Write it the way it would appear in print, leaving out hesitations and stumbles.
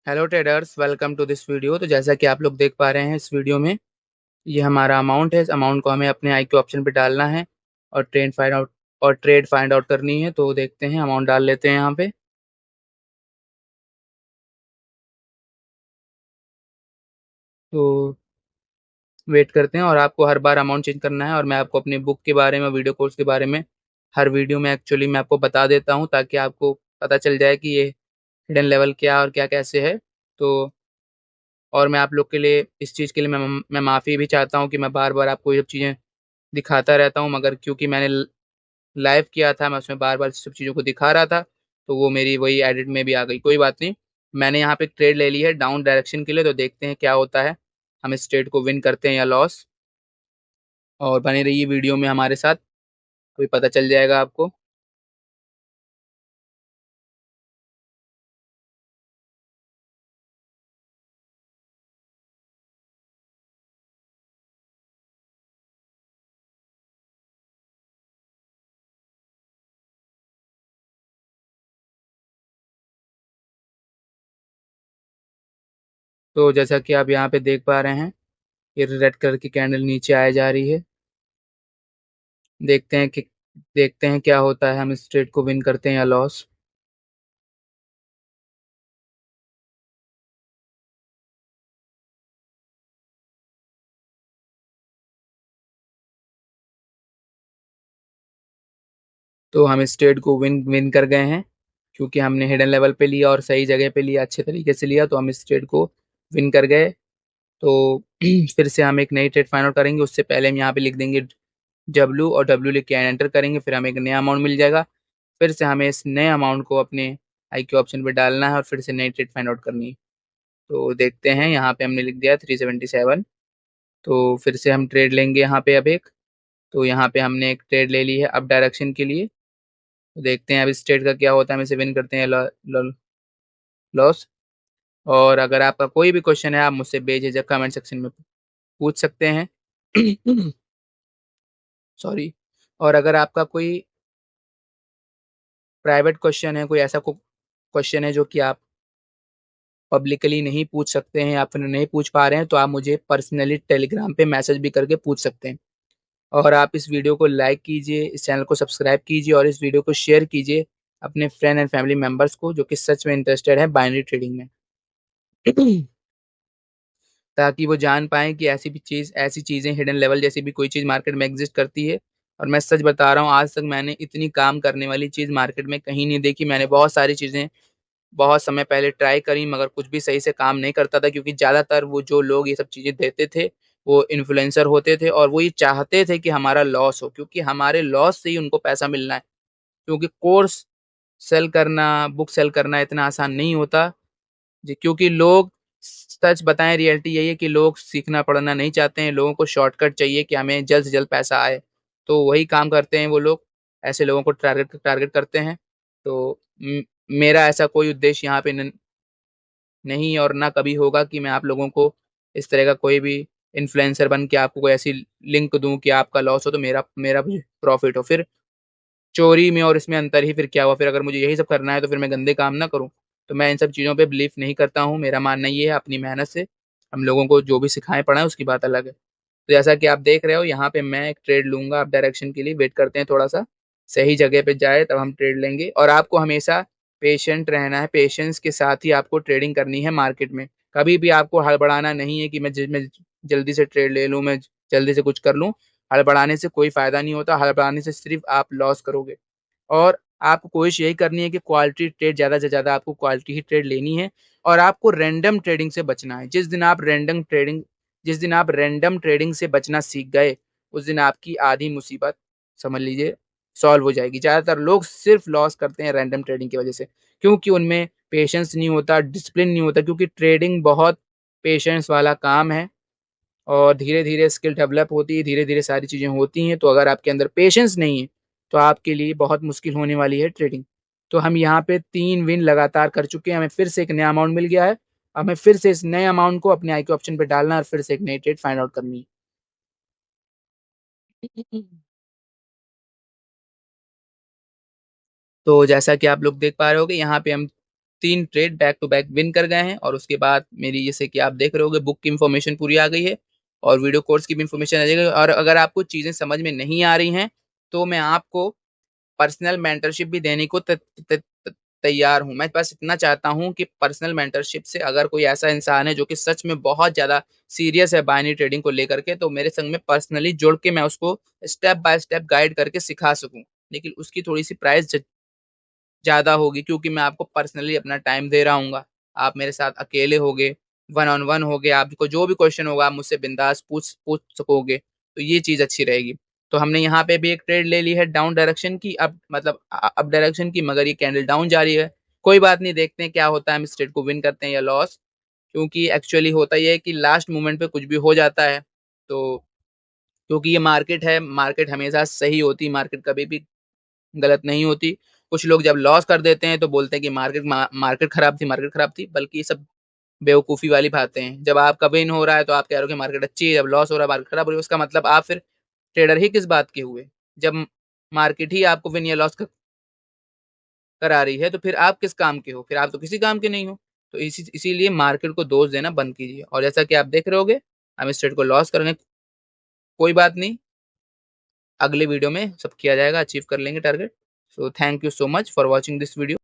Hello traders, welcome to this video. तो जैसा कि आप लोग देख पा रहे हैं इस वीडियो में, ये हमारा अमाउंट है। इस अमाउंट को हमें अपने आई के ऑप्शन पे डालना है और ट्रेड फाइंड आउट करनी है। तो देखते हैं, अमाउंट डाल लेते हैं यहाँ पे। तो वेट करते हैं, और आपको हर बार अमाउंट चेंज करना है। और मैं आपको अपनी बुक के बारे में, वीडियो कोर्स के बारे में हर वीडियो में एक्चुअली मैं आपको बता देता हूँ, ताकि आपको पता चल जाए कि ये हिडन लेवल क्या और क्या कैसे है। तो और मैं आप लोग के लिए इस चीज़ के लिए मैं माफ़ी भी चाहता हूँ कि मैं बार बार आपको ये सब चीज़ें दिखाता रहता हूँ, मगर क्योंकि मैंने लाइव किया था, मैं उसमें बार बार सब चीज़ों को दिखा रहा था, तो वो मेरी वही एडिट में भी आ गई। कोई बात नहीं, मैंने यहाँ पे ट्रेड ले ली है डाउन डायरेक्शन के लिए। तो देखते हैं क्या होता है, हम इस ट्रेड को विन करते हैं या लॉस। और बने रहिए वीडियो में हमारे साथ, कोई पता चल जाएगा आपको। तो जैसा कि आप यहाँ पे देख पा रहे हैं, ये रेड कलर की कैंडल नीचे आए जा रही है। देखते हैं कि देखते हैं क्या होता है, हम इस ट्रेड को विन करते हैं या लॉस। तो हम इस ट्रेड को विन विन कर गए हैं, क्योंकि हमने हिडन लेवल पे लिया और सही जगह पे लिया, अच्छे तरीके से लिया, तो हम इस ट्रेड को विन कर गए। तो फिर से हम एक नई ट्रेड फाइंड आउट करेंगे। उससे पहले हम यहाँ पे लिख देंगे डब्ल्यू, और डब्ल्यू लिख के एंटर करेंगे, फिर हमें एक नया अमाउंट मिल जाएगा। फिर से हमें इस नए अमाउंट को अपने आई के ऑप्शन पे डालना है और फिर से नई ट्रेड फाइंड आउट करनी है। तो देखते हैं, यहाँ पे हमने लिख दिया 377। तो फिर से हम ट्रेड लेंगे यहाँ पे अब एक। तो यहाँ पे हमने एक ट्रेड ले ली है अप डायरेक्शन के लिए। तो देखते हैं अब इस ट्रेड का क्या होता है, हम इसे विन करते हैं लॉस। और अगर आपका कोई भी क्वेश्चन है, आप मुझसे बेझिझक कमेंट सेक्शन में पूछ सकते हैं। सॉरी। और अगर आपका कोई प्राइवेट क्वेश्चन है, कोई ऐसा क्वेश्चन है जो कि आप पब्लिकली नहीं पूछ सकते हैं या फिर नहीं पूछ पा रहे हैं, तो आप मुझे पर्सनली टेलीग्राम पे मैसेज भी करके पूछ सकते हैं। और आप इस वीडियो को लाइक कीजिए, इस चैनल को सब्सक्राइब कीजिए और इस वीडियो को शेयर कीजिए अपने फ्रेंड एंड फैमिली मेंबर्स को, जो कि सच में इंटरेस्टेड है बाइनरी ट्रेडिंग में। ताकि वो जान पाएं कि ऐसी चीज़ें हिडन लेवल जैसी भी कोई चीज़ मार्केट में एग्जिस्ट करती है। और मैं सच बता रहा हूँ, आज तक मैंने इतनी काम करने वाली चीज़ मार्केट में कहीं नहीं देखी। मैंने बहुत सारी चीज़ें बहुत समय पहले ट्राई करी, मगर कुछ भी सही से काम नहीं करता था, क्योंकि ज़्यादातर वो जो लोग ये सब चीज़ें देते थे, वो इन्फ्लुएंसर होते थे, और वो ये चाहते थे कि हमारा लॉस हो, क्योंकि हमारे लॉस से ही उनको पैसा मिलना है। क्योंकि कोर्स सेल करना, बुक सेल करना इतना आसान नहीं होता जी। क्योंकि लोग, सच बताएं, रियलिटी यही है कि लोग सीखना पढ़ना नहीं चाहते हैं। लोगों को शॉर्टकट चाहिए कि हमें जल्द से जल्द पैसा आए। तो वही काम करते हैं वो लोग, ऐसे लोगों को टारगेट टारगेट करते हैं। तो मेरा ऐसा कोई उद्देश्य यहाँ पे नहीं, और ना कभी होगा कि मैं आप लोगों को इस तरह का कोई भी इन्फ्लुएंसर बन के आपको कोई ऐसी लिंक दूं कि आपका लॉस हो तो मेरा मेरा प्रॉफिट हो। फिर चोरी में और इसमें अंतर ही फिर क्या हुआ? फिर अगर मुझे यही सब करना है तो फिर मैं गंदे काम ना करूं। तो मैं इन सब चीज़ों पे बिलीव नहीं करता हूं। मेरा मानना ये है, अपनी मेहनत से हम लोगों को जो भी सिखाएं पढ़ाएं उसकी बात अलग है। तो जैसा कि आप देख रहे हो, यहाँ पे मैं एक ट्रेड लूंगा आप डायरेक्शन के लिए। वेट करते हैं थोड़ा सा, सही जगह पे जाए तब हम ट्रेड लेंगे। और आपको हमेशा पेशेंट रहना है, पेशेंस के साथ ही आपको ट्रेडिंग करनी है मार्केट में। कभी भी आपको हड़बड़ाना नहीं है कि मैं जल्दी से ट्रेड ले लूँ, मैं जल्दी से कुछ कर लूँ। हड़बड़ाने से कोई फायदा नहीं होता, हड़बड़ाने से सिर्फ आप लॉस करोगे। और आपको कोशिश यही करनी है कि क्वालिटी ट्रेड, ज़्यादा से ज़्यादा आपको क्वालिटी ही ट्रेड लेनी है। और आपको रैंडम ट्रेडिंग से बचना है। जिस दिन आप रैंडम ट्रेडिंग से बचना सीख गए, उस दिन आपकी आधी मुसीबत, समझ लीजिए, सॉल्व हो जाएगी। ज़्यादातर लोग सिर्फ लॉस करते हैं रैंडम ट्रेडिंग की वजह से, क्योंकि उनमें पेशेंस नहीं होता, डिसिप्लिन नहीं होता। क्योंकि ट्रेडिंग बहुत पेशेंस वाला काम है, और धीरे धीरे स्किल डेवलप होती है, धीरे धीरे सारी चीज़ें होती हैं। तो अगर आपके अंदर पेशेंस नहीं है, तो आपके लिए बहुत मुश्किल होने वाली है ट्रेडिंग। तो हम यहाँ पे 3 विन लगातार कर चुके हैं, हमें फिर से एक नया अमाउंट मिल गया है। हमें फिर से इस नए अमाउंट को अपने आई के ऑप्शन पे डालना है और फिर से एक नई ट्रेड फाइंड आउट करनी है। तो जैसा कि आप लोग देख पा रहे होगे, यहाँ पे हम 3 trade back to back win कर गए हैं और उसके बाद मेरी जैसे कि आप देख रहे होंगे बुक की इन्फॉर्मेशन पूरी आ गई है और वीडियो कोर्स की भी इन्फॉर्मेशन आ जाएगी। और अगर आपको चीज़ें समझ में नहीं आ रही हैं तो मैं आपको पर्सनल मेंटरशिप भी देने को तैयार हूँ। मैं बस इतना चाहता हूँ कि पर्सनल मेंटरशिप से अगर कोई ऐसा इंसान है जो कि सच में बहुत ज़्यादा सीरियस है बाइनरी ट्रेडिंग को लेकर के, तो मेरे संग में पर्सनली जुड़ के मैं उसको स्टेप बाय स्टेप गाइड करके सिखा सकूँ। लेकिन उसकी थोड़ी-सी प्राइस ज़्यादा होगी क्योंकि मैं आपको पर्सनली अपना टाइम दे रहा हूँगा। आप मेरे साथ अकेले होगे, वन ऑन वन होगे, आपको जो भी क्वेश्चन होगा आप मुझसे बिंदास पूछ पूछ सकोगे, तो ये चीज़ अच्छी रहेगी। तो हमने यहाँ पे भी एक ट्रेड ले ली है डाउन डायरेक्शन की, अब मतलब अप डायरेक्शन की, मगर ये कैंडल डाउन जा रही है। कोई बात नहीं, देखते हैं क्या होता है, हम इस ट्रेड को विन करते हैं या लॉस। क्योंकि एक्चुअली होता ये है कि लास्ट मोमेंट पे कुछ भी हो जाता है। तो क्योंकि ये मार्केट है, मार्केट हमेशा सही होती है, मार्केट कभी भी गलत नहीं होती। कुछ लोग जब लॉस कर देते हैं तो बोलते हैं कि मार्केट खराब थी, मार्केट खराब थी, बल्कि ये सब बेवकूफ़ी वाली बातें हैं। जब आपका विन हो रहा है तो आप कह रहे हो कि मार्केट अच्छी है, जब लॉस हो रहा है मार्केट खराब हो रही है, उसका मतलब आप फिर ट्रेडर ही किस बात के हुए? जब मार्केट ही आपको विन या लॉस करा रही है तो फिर आप किस काम के हो? फिर आप तो किसी काम के नहीं हो। तो इसीलिए मार्केट को दोष देना बंद कीजिए और जैसा कि आप देख रहे होंगे, हम इस ट्रेड को लॉस कर रहे हैं, कोई बात नहीं, अगले वीडियो में सब किया जाएगा, अचीव कर लेंगे target. So thank you so much for watching this video.